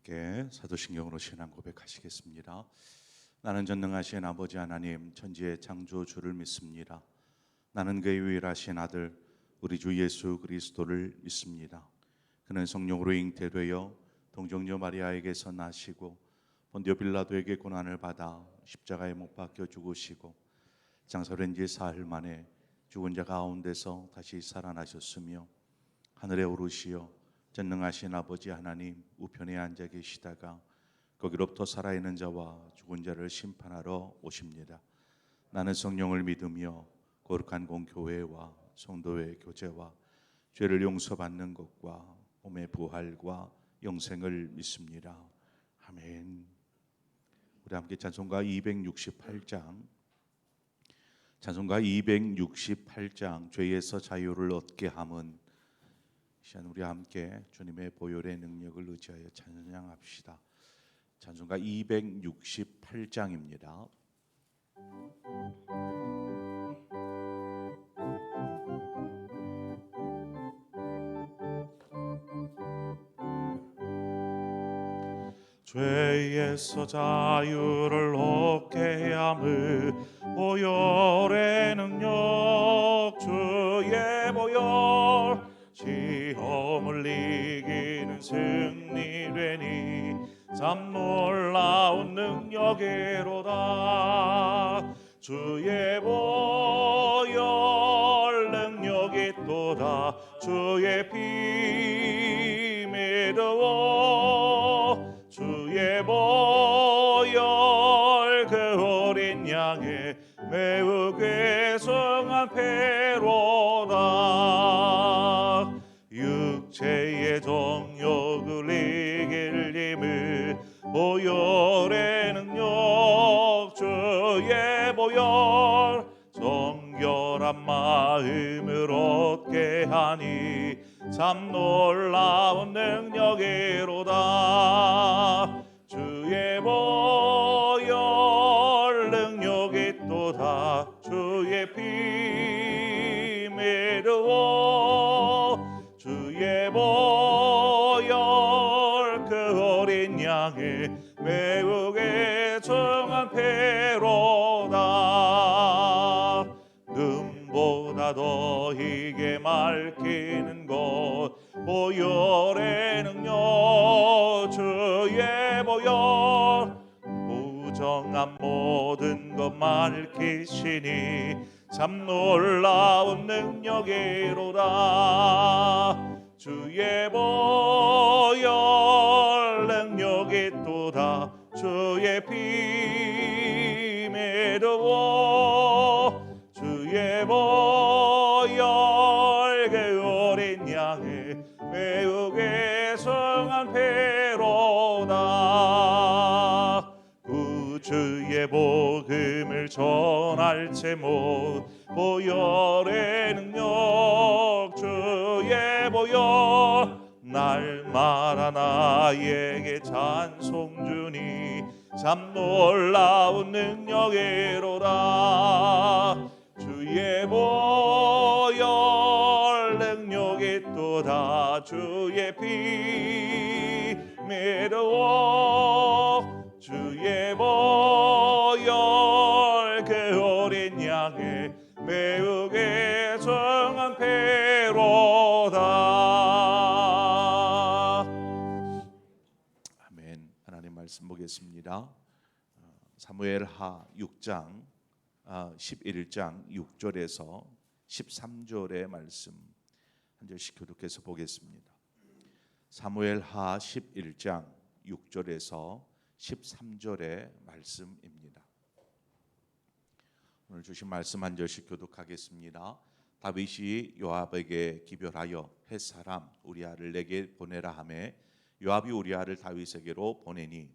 함께 사도신경으로 신앙 고백하시겠습니다. 나는 전능하신 아버지 하나님 천지의 창조주를 믿습니다. 나는 그의 유일하신 아들 우리 주 예수 그리스도를 믿습니다. 그는 성령으로 잉태되어 동정녀 마리아에게서 나시고 본디오 빌라도에게 고난을 받아 십자가에 못 박혀 죽으시고 장사된 지 사흘 만에 죽은 자 가운데서 다시 살아나셨으며 하늘에 오르시어 전능하신 아버지 하나님 우편에 앉아 계시다가 거기로부터 살아있는 자와 죽은 자를 심판하러 오십니다. 나는 성령을 믿으며 거룩한 공교회와 성도의 교제와 죄를 용서받는 것과 몸의 부활과 영생을 믿습니다. 아멘. 우리 함께 찬송가 268장 죄에서 자유를 얻게 함은 시간 우리 함께 주님의 보혈의 능력을 의지하여 찬양합시다. 찬송가 268장입니다. 죄에서 자유를 얻게 함을 보혈의 능력 주의 보혈 시험을 이기는 승리되니 참 놀라운 능력이로다. 주의 보혈 능력이 또다. 주의 피 믿어 주의 보혈 그 어린 양의 매우 괴성한 패로다. 육체의 정욕을 이길 힘을 보혈의 능력 주의 보혈 정결한 마음을 얻게 하니 참 놀라운 능력이로다. 주의 보혈 능력이 또다. 주의 피 믿어 주의 보혈 그 어린 양의 매우 괴정한 패로다. 눈보다 더 희게 맑히는 것 보혈의 능력 주의 보혈 무정한 모든 것 맑히시니 참 놀라운 능력이로다. 주의 보혈 능력이 또다. 주의 피 믿어 주의 보혈 그 어린 양의 매우 괴성한 패로다. 구주의 복음을 전할 제목 보혈의 능력 주의 보혈 날마다 나에게 찬송 주니 참 놀라운 능력이로다. 주의 보혈 능력이 또다. 주의 피 믿어 주의 보혈 그 어린 양의 매우 괴정한 패로다. 아멘. 하나님 말씀 보겠습니다. 사무엘하 6장 11장 6절에서 13절의 말씀 한 절씩 교독해서 보겠습니다. 사무엘하 11장 6절에서 13절의 말씀입니다. 오늘 주신 말씀 한 절씩 교독하겠습니다. 다윗이 요압에게 기별하여 헷 사람 우리아를 내게 보내라 하매 요압이 우리아를 다윗에게로 보내니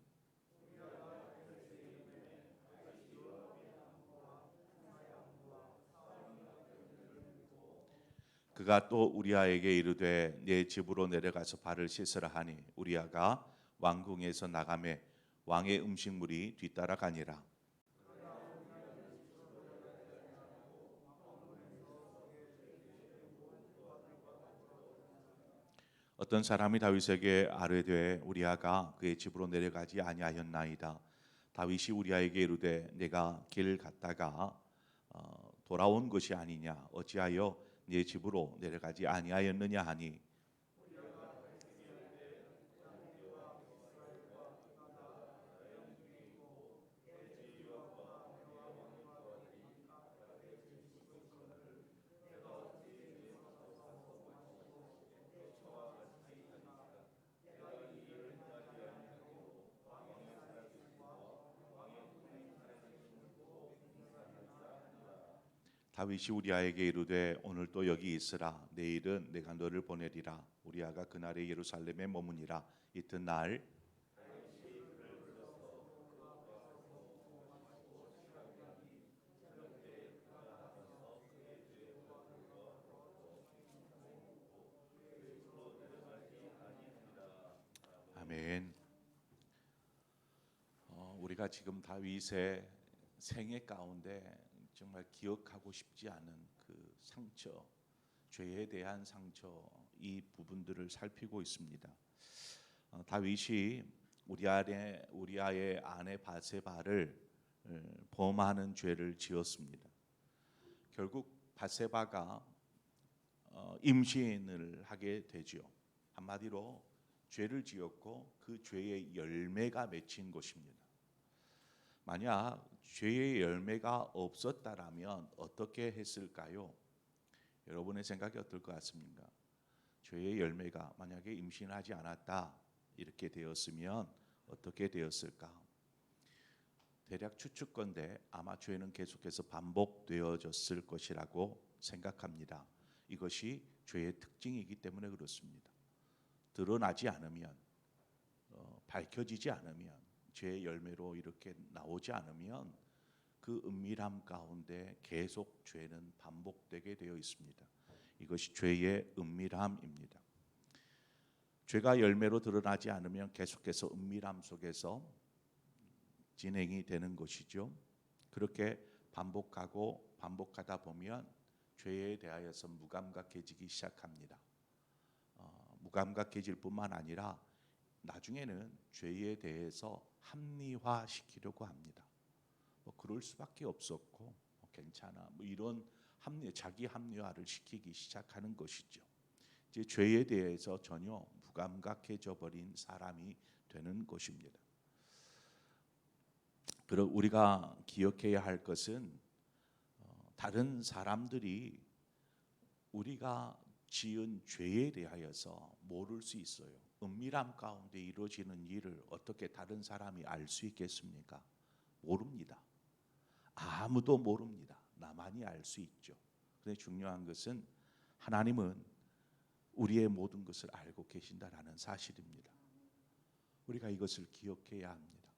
그가 또 우리아에게 이르되 내 집으로 내려가서 발을 씻으라 하니 우리아가 왕궁에서 나가매 왕의 음식물이 뒤따라가니라. 어떤 사람이 다윗에게 아뢰되 우리아가 그의 집으로 내려가지 아니하였나이다. 다윗이 우리아에게 이르되 내가 길 갔다가 돌아온 것이 아니냐 어찌하여 네 집으로 내려가지 아니하였느냐 하니 다윗이 우리아에게 이르되 오늘 또 여기 있으라 내일은 내가 너를 보내리라. 우리아가 그날에 예루살렘에 머무니라. 이튿날 아멘. 우리가 지금 다윗의 생애 가운데 정말 기억하고 싶지 않은 그 상처, 죄에 대한 상처 이 부분들을 살피고 있습니다. 다윗이 우리아의 아내 바세바를 범하는 죄를 지었습니다. 결국 바세바가 임신을 하게 되죠. 한마디로 죄를 지었고 그 죄의 열매가 맺힌 것입니다. 만약 죄의 열매가 없었다라면 어떻게 했을까요? 여러분의 생각이 어떨 것 같습니까? 죄의 열매가 만약에 임신하지 않았다 이렇게 되었으면 어떻게 되었을까? 대략 추측건데 아마 죄는 계속해서 반복되어졌을 것이라고 생각합니다. 이것이 죄의 특징이기 때문에 그렇습니다. 드러나지 않으면 밝혀지지 않으면 죄의 열매로 이렇게 나오지 않으면 그 은밀함 가운데 계속 죄는 반복되게 되어 있습니다. 이것이 죄의 은밀함입니다. 죄가 열매로 드러나지 않으면 계속해서 은밀함 속에서 진행이 되는 것이죠. 그렇게 반복하고 반복하다 보면 죄에 대하여서 무감각해지기 시작합니다. 무감각해질 뿐만 아니라 나중에는 죄에 대해서 합리화시키려고 합니다. 그럴 수밖에 없었고 괜찮아. 이런 자기 합리화를 시키기 시작하는 것이죠. 이제 죄에 대해서 전혀 무감각해져 버린 사람이 되는 것입니다. 그리고 우리가 기억해야 할 것은 다른 사람들이 우리가 지은 죄에 대하여서 모를 수 있어요. 은밀함 가운데 이루어지는 일을 어떻게 다른 사람이 알 수 있겠습니까? 모릅니다. 아무도 모릅니다. 나만이 알 수 있죠. 그런데 중요한 것은 하나님은 우리의 모든 것을 알고 계신다라는 사실입니다. 우리가 이것을 기억해야 합니다.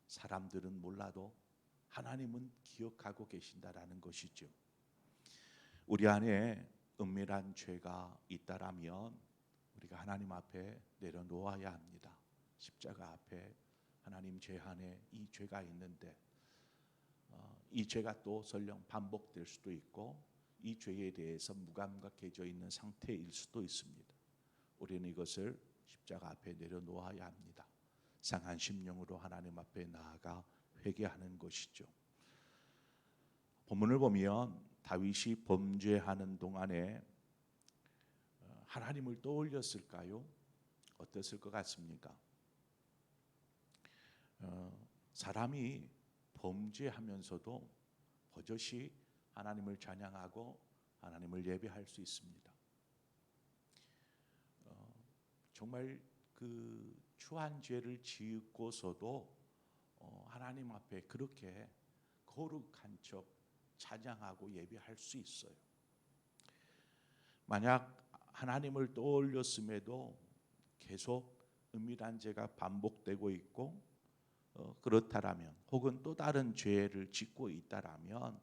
사람들은 몰라도 하나님은 기억하고 계신다라는 것이죠. 우리 안에 은밀한 죄가 있다라면 우리가 하나님 앞에 내려놓아야 합니다. 십자가 앞에 하나님 제 안에 이 죄가 있는데 이 죄가 또 설령 반복될 수도 있고 이 죄에 대해서 무감각해져 있는 상태일 수도 있습니다. 우리는 이것을 십자가 앞에 내려놓아야 합니다. 상한 심령으로 하나님 앞에 나아가 회개하는 것이죠. 본문을 보면 다윗이 범죄하는 동안에 하나님을 떠올렸을까요? 어땠을 것 같습니까? 사람이 범죄하면서도 버젓이 하나님을 찬양하고 하나님을 예배할 수 있습니다. 정말 그 추한 죄를 지었고서도 하나님 앞에 그렇게 거룩한 척 찬양하고 예배할 수 있어요. 만약 하나님을 떠올렸음에도 계속 은밀한 죄가 반복되고 있고 그렇다라면 혹은 또 다른 죄를 짓고 있다라면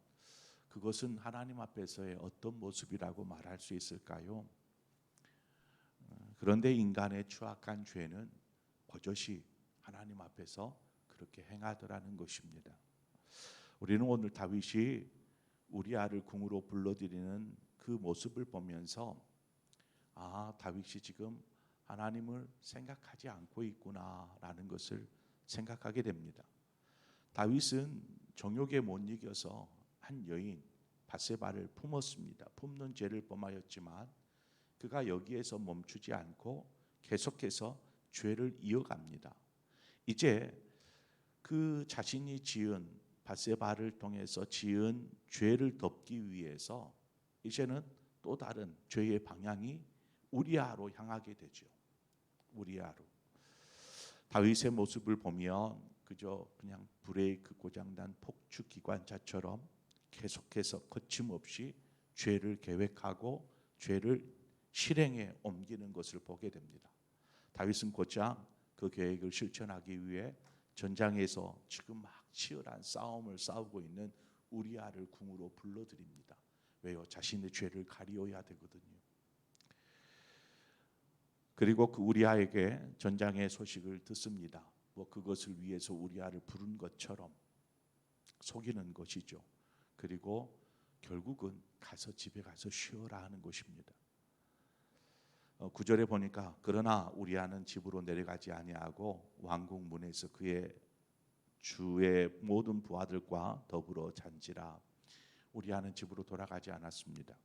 그것은 하나님 앞에서의 어떤 모습이라고 말할 수 있을까요? 그런데 인간의 추악한 죄는 버젓이 하나님 앞에서 그렇게 행하더라는 것입니다. 우리는 오늘 다윗이 우리아를 궁으로 불러들이는 그 모습을 보면서 다윗이 지금 하나님을 생각하지 않고 있구나라는 것을 생각하게 됩니다. 다윗은 정욕에 못 이겨서 한 여인 바세바를 품었습니다. 품는 죄를 범하였지만 그가 여기에서 멈추지 않고 계속해서 죄를 이어갑니다. 이제 그 자신이 지은 바세바를 통해서 지은 죄를 덮기 위해서 이제는 또 다른 죄의 방향이 우리아로 향하게 되죠. 우리아로. 다윗의 모습을 보면 그저 그냥 브레이크 고장난 폭주 기관차처럼 계속해서 거침없이 죄를 계획하고 죄를 실행에 옮기는 것을 보게 됩니다. 다윗은 곧장 그 계획을 실천하기 위해 전장에서 지금 막 치열한 싸움을 싸우고 있는 우리아를 궁으로 불러들입니다. 왜요? 자신의 죄를 가리워야 되거든요. 그리고 그 우리아에게 전장의 소식을 듣습니다. 뭐 그것을 위해서 우리아를 부른 것처럼 속이는 것이죠. 그리고 결국은 가서 집에 가서 쉬어라 하는 것입니다. 9절에 보니까 그러나 우리아는 집으로 내려가지 아니하고 왕궁 문에서 그의 주의 모든 부하들과 더불어 잔지라. 우리아는 집으로 돌아가지 않았습니다.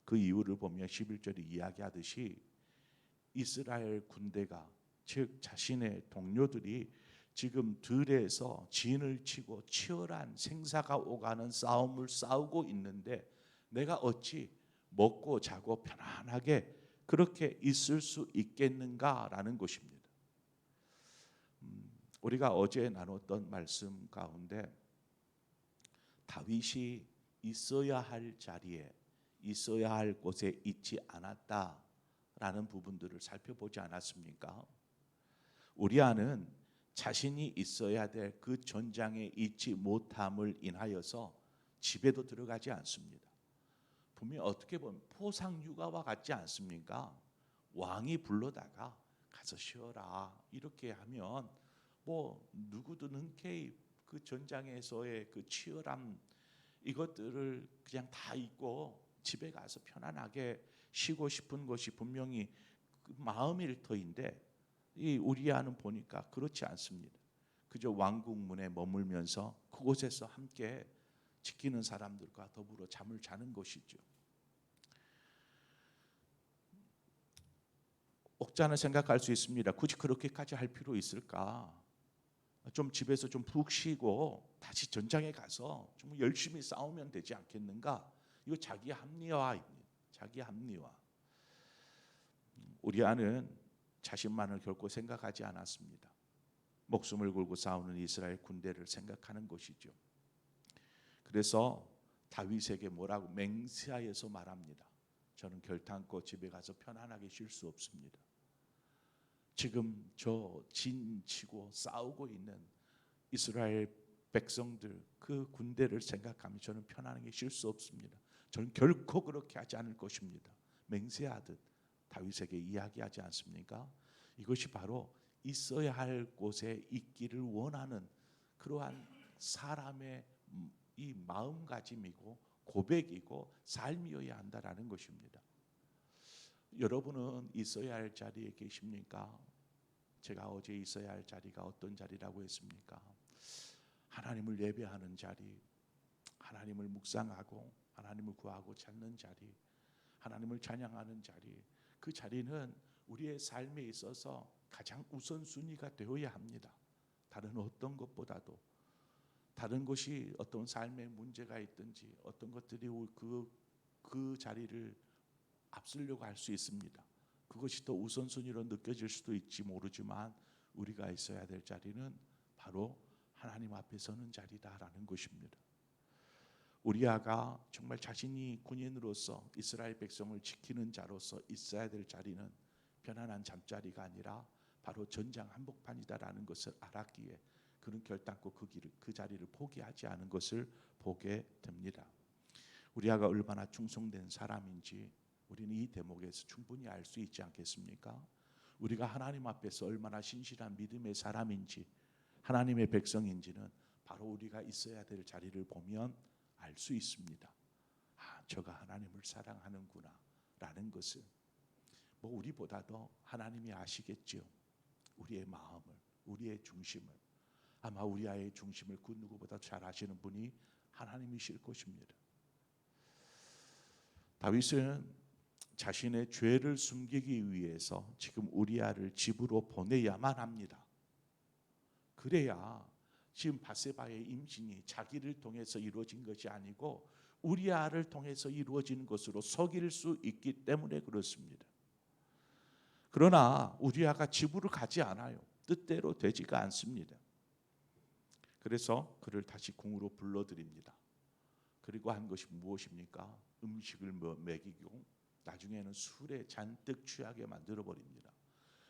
그 이유를 보면 11절에 이야기하듯이 이스라엘 군대가 즉 자신의 동료들이 지금 들에서 진을 치고 치열한 생사가 오가는 싸움을 싸우고 있는데 내가 어찌 먹고 자고 편안하게 그렇게 있을 수 있겠는가라는 것입니다. 우리가 어제 나눴던 말씀 가운데 다윗이 있어야 할 자리에 있어야 할 곳에 있지 않았다라는 부분들을 살펴보지 않았습니까? 우리아는 자신이 있어야 될 그 전장에 있지 못함을 인하여서 집에도 들어가지 않습니다. 분명히 어떻게 보면 포상 육아와 같지 않습니까? 왕이 불러다가 가서 쉬어라 이렇게 하면 뭐 누구도 흔쾌히 그 전장에서의 그 치열함 이것들을 그냥 다 잊고 집에 가서 편안하게 쉬고 싶은 것이 분명히 그 마음일 터인데 이 우리아는 보니까 그렇지 않습니다. 그저 왕궁 문에 머물면서 그곳에서 함께 지키는 사람들과 더불어 잠을 자는 것이죠. 옥자는 생각할 수 있습니다. 굳이 그렇게까지 할 필요 있을까? 좀 집에서 좀 푹 쉬고 다시 전장에 가서 좀 열심히 싸우면 되지 않겠는가? 이거 자기 합리화입니다. 자기 합리화. 우리아는 자신만을 결코 생각하지 않았습니다. 목숨을 걸고 싸우는 이스라엘 군대를 생각하는 것이죠. 그래서 다윗에게 뭐라고 맹세하여서 말합니다. 저는 결단코 집에 가서 편안하게 쉴 수 없습니다. 지금 저 진치고 싸우고 있는 이스라엘 백성들 그 군대를 생각하면 저는 편안하게 쉴 수 없습니다. 저는 결코 그렇게 하지 않을 것입니다. 맹세하듯 다윗에게 이야기하지 않습니까? 이것이 바로 있어야 할 곳에 있기를 원하는 그러한 사람의 이 마음가짐이고 고백이고 삶이어야 한다라는 것입니다. 여러분은 있어야 할 자리에 계십니까? 제가 어제 있어야 할 자리가 어떤 자리라고 했습니까? 하나님을 예배하는 자리, 하나님을 묵상하고 하나님을 구하고 찾는 자리, 하나님을 찬양하는 자리. 그 자리는 우리의 삶에 있어서 가장 우선순위가 되어야 합니다. 다른 어떤 것보다도 다른 것이 어떤 삶에 문제가 있든지 어떤 것들이 그 자리를 앞서려고 할 수 있습니다. 그것이 더 우선순위로 느껴질 수도 있지 모르지만 우리가 있어야 될 자리는 바로 하나님 앞에 서는 자리다라는 것입니다. 우리아가 정말 자신이 군인으로서 이스라엘 백성을 지키는 자로서 있어야 될 자리는 편안한 잠자리가 아니라 바로 전장 한복판이다라는 것을 알았기에 그는 결단코 그 자리를 포기하지 않은 것을 보게 됩니다. 우리아가 얼마나 충성된 사람인지 우리는 이 대목에서 충분히 알 수 있지 않겠습니까? 우리가 하나님 앞에서 얼마나 신실한 믿음의 사람인지 하나님의 백성인지는 바로 우리가 있어야 될 자리를 보면 알 수 있습니다. 아, 저가 하나님을 사랑하는구나 라는 것을. 뭐 우리보다 더 하나님이 아시겠지요. 우리의 마음을, 우리의 중심을. 아마 우리 아이의 중심을 그 누구보다 잘 아시는 분이 하나님이실 것입니다. 다윗은 자신의 죄를 숨기기 위해서 지금 우리아를 집으로 보내야만 합니다. 그래야 지금 바세바의 임신이 자기를 통해서 이루어진 것이 아니고 우리아를 통해서 이루어진 것으로 속일 수 있기 때문에 그렇습니다. 그러나 우리아가 집으로 가지 않아요. 뜻대로 되지가 않습니다. 그래서 그를 다시 궁으로 불러들입니다. 그리고 한 것이 무엇입니까? 음식을 먹이고 나중에는 술에 잔뜩 취하게 만들어버립니다.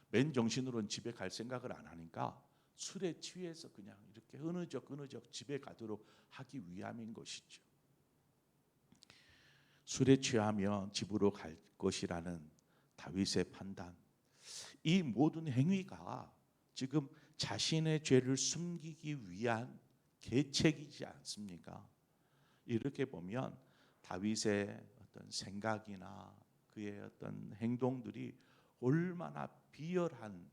맨정신으로는 집에 갈 생각을 안 하니까 술에 취해서 그냥 이렇게 흐느적 집에 가도록 하기 위함인 것이죠. 술에 취하면 집으로 갈 것이라는 다윗의 판단, 이 모든 행위가 지금 자신의 죄를 숨기기 위한 계책이지 않습니까? 이렇게 보면 다윗의 어떤 생각이나 그의 어떤 행동들이 얼마나 비열한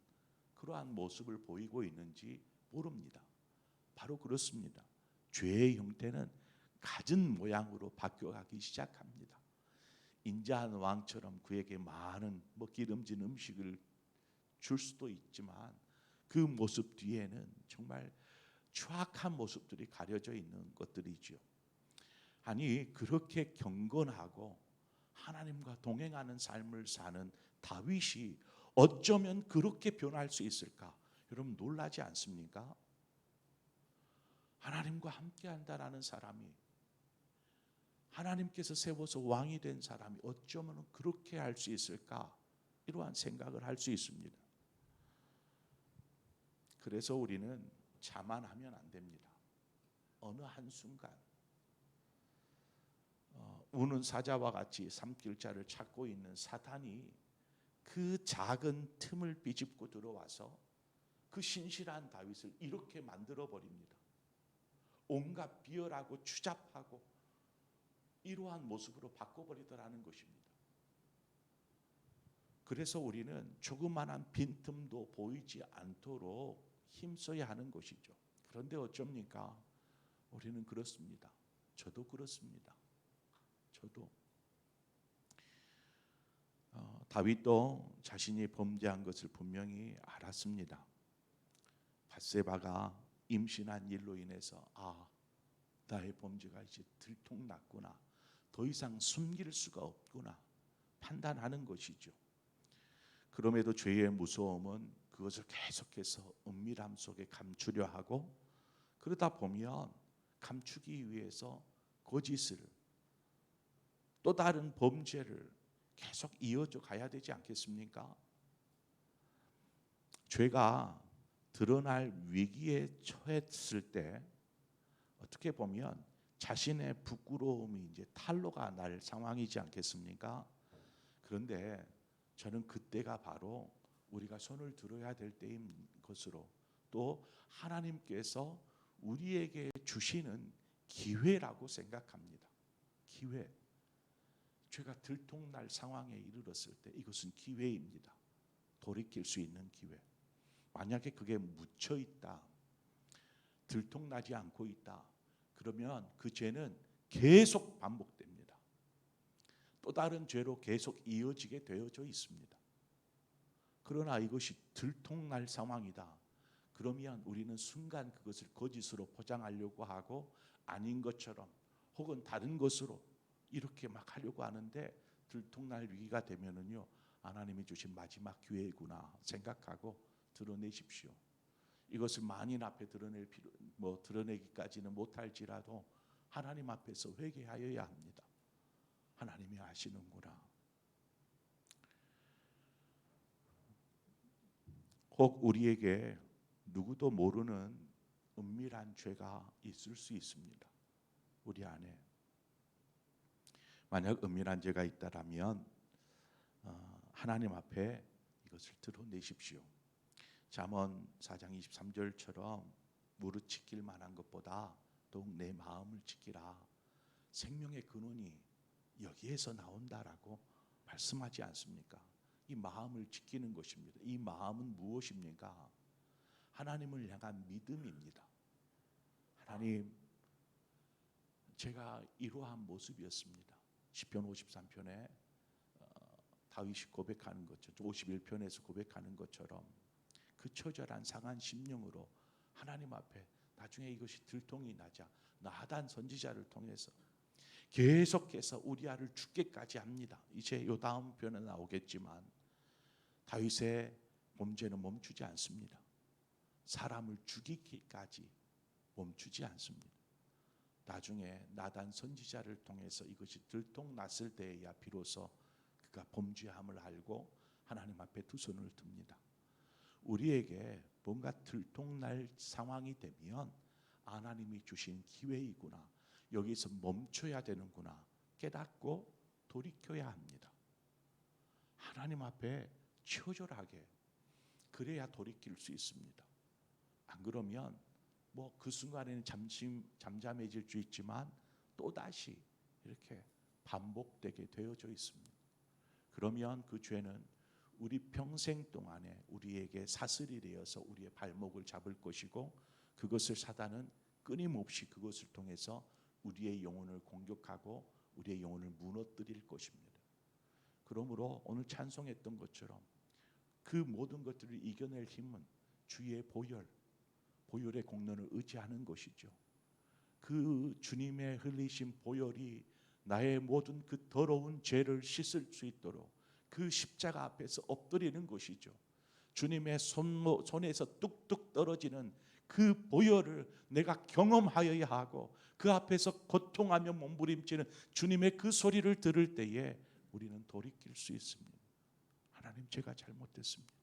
그러한 모습을 보이고 있는지 모릅니다. 바로 그렇습니다. 죄의 형태는 갖은 모양으로 바뀌어가기 시작합니다. 인자한 왕처럼 그에게 많은 기름진 음식을 줄 수도 있지만 그 모습 뒤에는 정말 추악한 모습들이 가려져 있는 것들이죠. 아니 그렇게 경건하고 하나님과 동행하는 삶을 사는 다윗이 어쩌면 그렇게 변할 수 있을까? 여러분 놀라지 않습니까? 하나님과 함께한다라는 사람이, 하나님께서 세워서 왕이 된 사람이 어쩌면 그렇게 할 수 있을까? 이러한 생각을 할 수 있습니다. 그래서 우리는 자만하면 안 됩니다. 어느 한순간 우는 사자와 같이 삼킬 자를 찾고 있는 사탄이 그 작은 틈을 비집고 들어와서 그 신실한 다윗을 이렇게 만들어 버립니다. 온갖 비열하고 추잡하고 이러한 모습으로 바꿔버리더라는 것입니다. 그래서 우리는 조그마한 빈틈도 보이지 않도록 힘써야 하는 것이죠. 그런데 어쩝니까? 우리는 그렇습니다. 저도 그렇습니다. 저도 다윗도 자신이 범죄한 것을 분명히 알았습니다. 밧세바가 임신한 일로 인해서 나의 범죄가 이제 들통났구나, 더 이상 숨길 수가 없구나 판단하는 것이죠. 그럼에도 죄의 무서움은 그것을 계속해서 은밀함 속에 감추려 하고, 그러다 보면 감추기 위해서 거짓을, 또 다른 범죄를 계속 이어져 가야 되지 않겠습니까? 죄가 드러날 위기에 처했을 때 어떻게 보면 자신의 부끄러움이 이제 탄로가 날 상황이지 않겠습니까? 그런데 저는 그때가 바로 우리가 손을 들어야 될 때인 것으로, 또 하나님께서 우리에게 주시는 기회라고 생각합니다. 기회. 죄가 들통날 상황에 이르렀을 때 이것은 기회입니다. 돌이킬 수 있는 기회. 만약에 그게 묻혀 있다, 들통나지 않고 있다, 그러면 그 죄는 계속 반복됩니다. 또 다른 죄로 계속 이어지게 되어져 있습니다. 그러나 이것이 들통날 상황이다, 그러면 우리는 순간 그것을 거짓으로 포장하려고 하고 아닌 것처럼 혹은 다른 것으로 이렇게 막 하려고 하는데, 들통날 위기가 되면은요, 하나님이 주신 마지막 기회구나 생각하고 드러내십시오. 이것을 만인 앞에 드러내기까지는 못할지라도 하나님 앞에서 회개하여야 합니다. 하나님이 아시는구나. 혹 우리에게 누구도 모르는 은밀한 죄가 있을 수 있습니다. 우리 안에 만약 은밀한 죄가 있다라면 하나님 앞에 이것을 드러내십시오. 잠언 4장 23절처럼 무릇 지킬 만한 것보다 더욱 내 마음을 지키라. 생명의 근원이 여기에서 나온다라고 말씀하지 않습니까? 이 마음을 지키는 것입니다. 이 마음은 무엇입니까? 하나님을 향한 믿음입니다. 하나님, 제가 이러한 모습이었습니다. 시편 53편에 다윗이 고백하는 것처럼 51편에서 고백하는 것처럼 그 처절한 상한 심령으로 하나님 앞에 나중에 이것이 들통이 나자 나단 선지자를 통해서 계속해서 우리아를 죽게까지 합니다. 이제 요 다음 편에 나오겠지만 다윗의 범죄는 멈추지 않습니다. 사람을 죽이기까지 멈추지 않습니다. 나중에 나단 선지자를 통해서 이것이 들통났을 때에야 비로소 그가 범죄함을 알고 하나님 앞에 두 손을 듭니다. 우리에게 뭔가 들통날 상황이 되면 하나님이 주신 기회이구나, 여기서 멈춰야 되는구나 깨닫고 돌이켜야 합니다. 하나님 앞에 처절하게, 그래야 돌이킬 수 있습니다. 안 그러면 뭐 그 순간에는 잠잠해질 수 있지만 또다시 이렇게 반복되게 되어져 있습니다. 그러면 그 죄는 우리 평생 동안에 우리에게 사슬이 되어서 우리의 발목을 잡을 것이고, 그것을 사단은 끊임없이 그것을 통해서 우리의 영혼을 공격하고 우리의 영혼을 무너뜨릴 것입니다. 그러므로 오늘 찬송했던 것처럼 그 모든 것들을 이겨낼 힘은 주의 보혈의 공로를 의지하는 것이죠. 그 주님의 흘리신 보혈이 나의 모든 그 더러운 죄를 씻을 수 있도록 그 십자가 앞에서 엎드리는 것이죠. 주님의 손에서 뚝뚝 떨어지는 그 보혈을 내가 경험하여야 하고, 그 앞에서 고통하며 몸부림치는 주님의 그 소리를 들을 때에 우리는 돌이킬 수 있습니다. 하나님, 제가 잘못했습니다.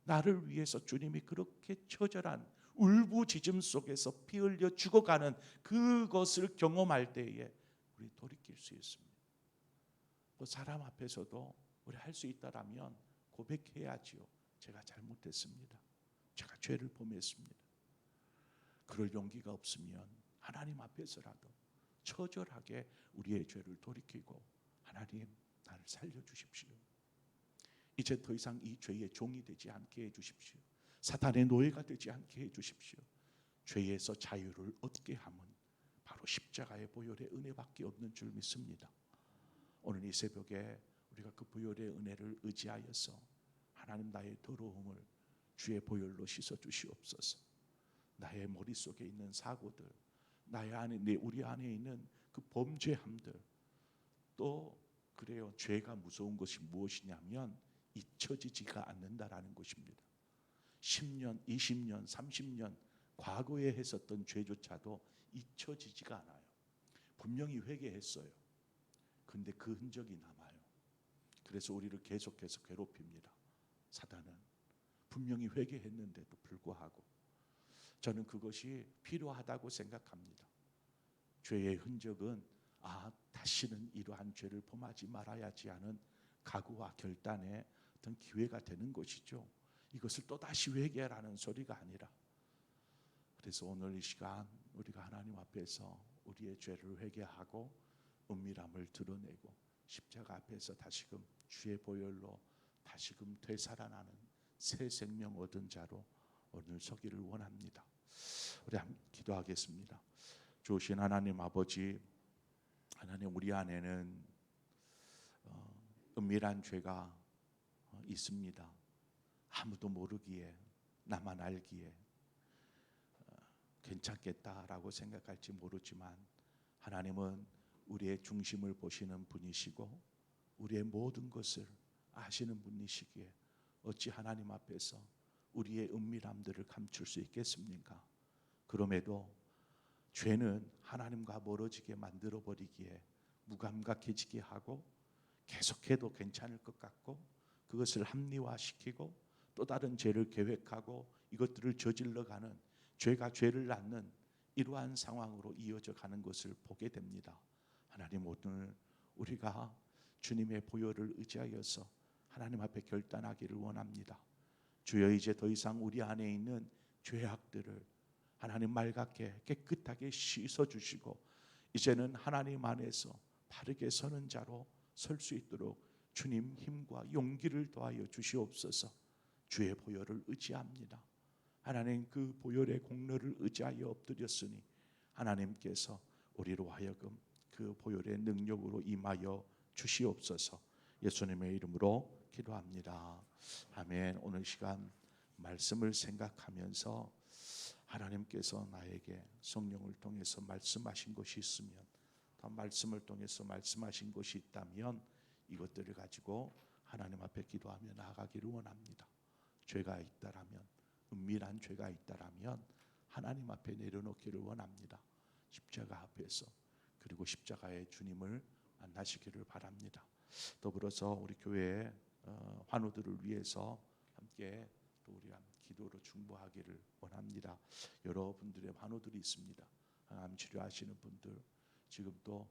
나를 위해서 주님이 그렇게 처절한 울부짖음 속에서 피 흘려 죽어가는 그것을 경험할 때에 우리 돌이킬 수 있습니다. 또 사람 앞에서도 우리 할 수 있다라면 고백해야지요. 제가 잘못했습니다. 제가 죄를 범했습니다. 그럴 용기가 없으면 하나님 앞에서라도 처절하게 우리의 죄를 돌이키고, 하나님, 나를 살려주십시오. 이제 더 이상 이 죄의 종이 되지 않게 해주십시오. 사탄의 노예가 되지 않게 해주십시오. 죄에서 자유를 얻게 함은 바로 십자가의 보혈의 은혜밖에 없는 줄 믿습니다. 오늘 이 새벽에 우리가 그 보혈의 은혜를 의지하여서 하나님, 나의 더러움을 주의 보혈로 씻어 주시옵소서. 나의 머릿속에 있는 사고들, 우리 안에 있는 그 범죄함들, 또 그래요, 죄가 무서운 것이 무엇이냐면 잊혀지지가 않는다라는 것입니다. 10년, 20년, 30년 과거에 했었던 죄조차도 잊혀지지가 않아요. 분명히 회개했어요. 근데 그 흔적이 남아요. 그래서 우리를 계속해서 괴롭힙니다. 사단은 분명히 회개했는데도 불구하고. 저는 그것이 필요하다고 생각합니다. 죄의 흔적은 다시는 이러한 죄를 범하지 말아야지 하는 각오와 결단의 어떤 기회가 되는 것이죠. 이것을 또다시 회개하라는 소리가 아니라. 그래서 오늘 이 시간 우리가 하나님 앞에서 우리의 죄를 회개하고 은밀함을 드러내고 십자가 앞에서 다시금 주의 보혈로 다시금 되살아나는 새 생명 얻은 자로 오늘 서기를 원합니다. 우리 함께 기도하겠습니다. 좋으신 하나님 아버지, 하나님, 우리 안에는 은밀한 죄가 있습니다. 아무도 모르기에, 나만 알기에 괜찮겠다라고 생각할지 모르지만, 하나님은 우리의 중심을 보시는 분이시고 우리의 모든 것을 아시는 분이시기에 어찌 하나님 앞에서 우리의 은밀함들을 감출 수 있겠습니까? 그럼에도 죄는 하나님과 멀어지게 만들어버리기에 무감각해지게 하고, 계속해도 괜찮을 것 같고 그것을 합리화시키고 또 다른 죄를 계획하고 이것들을 저질러가는, 죄가 죄를 낳는 이러한 상황으로 이어져 가는 것을 보게 됩니다. 하나님, 오늘 우리가 주님의 보혈을 의지하여서 하나님 앞에 결단하기를 원합니다. 주여, 이제 더 이상 우리 안에 있는 죄악들을 하나님 맑게 깨끗하게 씻어주시고, 이제는 하나님 안에서 바르게 서는 자로 설 수 있도록 주님 힘과 용기를 더하여 주시옵소서. 주의 보혈을 의지합니다. 하나님 그 보혈의 공로를 의지하여 엎드렸으니 하나님께서 우리로 하여금 그 보혈의 능력으로 임하여 주시옵소서. 예수님의 이름으로 기도합니다. 아멘. 오늘 시간 말씀을 생각하면서 하나님께서 나에게 성령을 통해서 말씀하신 것이 있으면, 더 말씀을 통해서 말씀하신 것이 있다면 이것들을 가지고 하나님 앞에 기도하며 나아가기를 원합니다. 죄가 있다라면, 은밀한 죄가 있다라면 하나님 앞에 내려놓기를 원합니다. 십자가 앞에서, 그리고 십자가의 주님을 만나시기를 바랍니다. 더불어서 우리 교회의 환우들을 위해서 함께 또 우리 기도로 중보하기를 원합니다. 여러분들의 환우들이 있습니다. 암 치료하시는 분들, 지금 또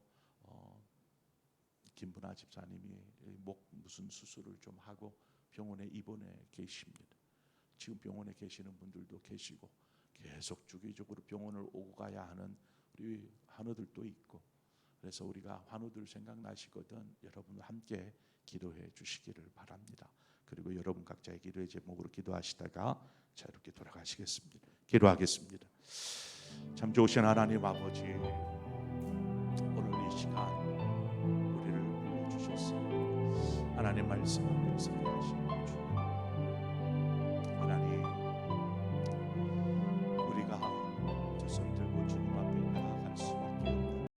김분아 집사님이 목 무슨 수술을 좀 하고 병원에 입원해 계십니다. 지금 병원에 계시는 분들도 계시고 계속 주기적으로 병원을 오고 가야 하는 우리 환우들도 있고, 그래서 우리가 환우들 생각나시거든 여러분 함께 기도해 주시기를 바랍니다. 그리고 여러분 각자의 기도의 제목으로 기도하시다가 자유롭게 돌아가시겠습니다. 기도하겠습니다. 참 좋으신 하나님 아버지, 오늘 이 시간 우리를 불러주셨습니다. 하나님 말씀 앞에 서게 하시고